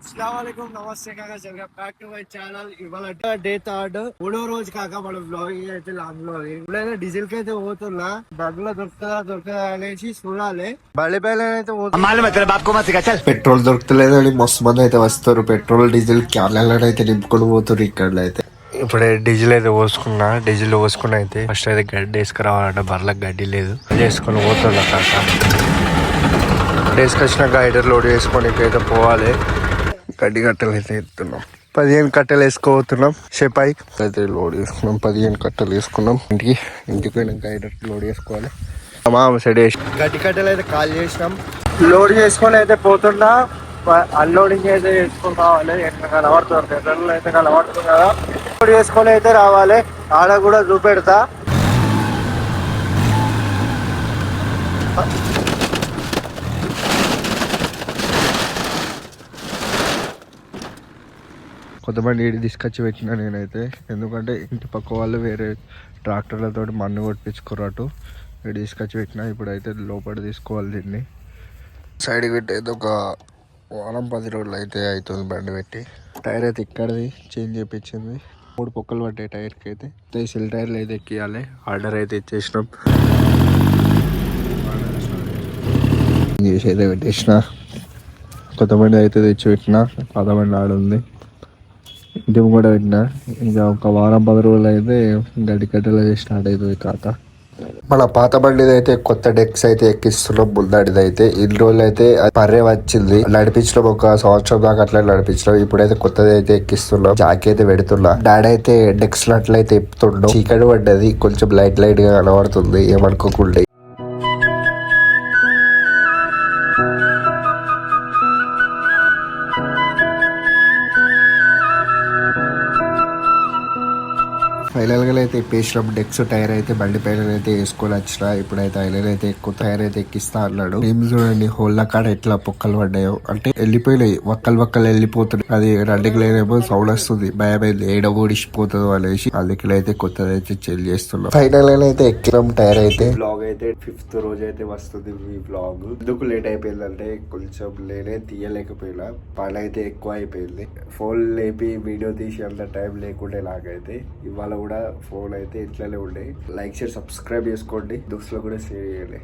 అస్సలాముఅలైకుం నమస్తే కాక welcome back to my channel. ఇవాళ డే థర్డ్ మూడో రోజు కాక మన బ్లాగింగ్ అయితే లాంగ్ బ్లాగింగ్. ఇప్పుడైతే డీజిల్ కి అయితే పోతున్నా. బండ్లో దొరుకుతుందా అనేసి చూడాలి. బళ్ళి పైన అయితే పెట్రోల్ దొరుకుతలేదని మస్తు మంది అయితే వస్తారు. పెట్రోల్ డీజిల్ క్యాన్లలో అయితే నింపుకొని పోతారు. ఇక్కడ అయితే ఇప్పుడే డీజిల్ అయితే పోసుకున్నా. డీజిల్ పోసుకుని అయితే ఫస్ట్ అయితే గడ్డి వేసుకురావాలంటే బర్లకు గడ్డి లేదు, వేసుకొని పోతున్నా కాక. వేసుకొచ్చిన గైడర్ లోడ్ వేసుకొని అయితే పోవాలి. గడ్డి కట్టెలు అయితే ఎత్తున్నాం. 15 కట్టెలు వేసుకోబోతున్నాం. షెపాయి అయితే లోడ్ వేసుకున్నాం. 15 కట్టెలు వేసుకున్నాం. ఇంటికి పోయిన గైడర్ లోడ్ వేసుకోవాలి. సైడ్ వేసి గడ్డి కట్టెలు అయితే కాల్ చేసినాం. లోడ్ చేసుకొని అయితే పోతున్నా. అన్లోడింగ్ అయితే చేసుకొని రావాలి. ఎక్కడ కనబడుతుంది ఎట్లలో అయితే కనబడుతుంది కదా, లోడ్ చేసుకొని అయితే రావాలి. ఆడ కూడా చూపెడతా. కొంతమంది ఏడి తీసుకొచ్చి పెట్టినా నేనైతే, ఎందుకంటే ఇంటి పక్క వాళ్ళు వేరే ట్రాక్టర్లతో మన్ను కొట్టించుకోరటు. ఏడి తీసుకొచ్చి పెట్టినా. ఇప్పుడైతే లోపల తీసుకోవాలి. దీన్ని సైడ్కి పెట్టి అయితే ఒక వారం 10 రోజులు అయితే అవుతుంది బండి పెట్టి. టైర్ అయితే ఇక్కడది చేంజ్ చేయించింది. 3 పొక్కలు పట్టాయి టైర్కి అయితే. సెల్ టైర్లు అయితే ఎక్కియాలి. ఆర్డర్ అయితే ఇచ్చేసినాం. చేసి అయితే పెట్టేసిన. కొంతమంది అయితే తెచ్చి పెట్టిన. కొంతమంది ఆడుంది. ఇంటి కూడా పెట్టినా. ఇంకా ఒక వారం 10 రోజులు అయితే గడ్డి కట్టెలు స్టార్ట్ అవుతుంది కాక. మన పాత బండిది అయితే కొత్త డెక్స్ అయితే ఎక్కిస్తున్నాం. ముందడిది అయితే ఇన్ని రోజులు అయితే పర్రే వచ్చింది. నడిపించడం ఒక సంవత్సరం దాకా అట్లా నడిపించడం. ఇప్పుడైతే కొత్తది అయితే ఎక్కిస్తున్నాం. జాకీ అయితే పెడుతున్నా. డాడీ అయితే డెక్స్ అట్లయితే ఎప్పుతుండవు. చీకటి పడ్డది, కొంచెం లైట్ లైట్ గా కనబడుతుంది. ఏమనుకోకుండా ఫైనల్ గా అయితే ఇప్పేసినాం. డెక్స్ టైర్ అయితే బండి పైన అయితే వేసుకొని వచ్చిన. ఇప్పుడైతే ఐలర్ అయితే ఎక్కువ టైర్ అయితే ఎక్కిస్తా అన్నాడు. ఏం చూడండి హోళ్ళ కాడ ఎట్లా పొక్కలు పడ్డాయో, అంటే వెళ్ళిపోయినాయి. వక్కలు వెళ్ళిపోతున్నాయి. అది రన్నింగ్ లేనేమో సౌండ్ వస్తుంది. భయమైంది ఏడ ఓడిసిపోతుందో అనేసి. అందుకే అయితే కొత్తది అయితే చేంజ్ చేస్తున్నాం. ఫైనల్ గా అయితే ఎక్కినాం. టైర్ అయితే బ్లాగ్ అయితే 5th రోజు అయితే వస్తుంది. ఈ బ్లాగ్ ఎందుకు లేట్ అయిపోయిందంటే కొంచెం నేనే తీయలేకపోయినా. పని అయితే ఎక్కువ అయిపోయింది. ఫోన్ లేపి వీడియో తీసి అంత టైం లేకుండే నాకైతే. ఇవాళ కూడా ఫోన్ అయితే ఇట్లనే ఉండే. లైక్ షేర్ సబ్స్క్రైబ్ చేసుకోండి. దోస్తులకు కూడా షేర్ చేయండి.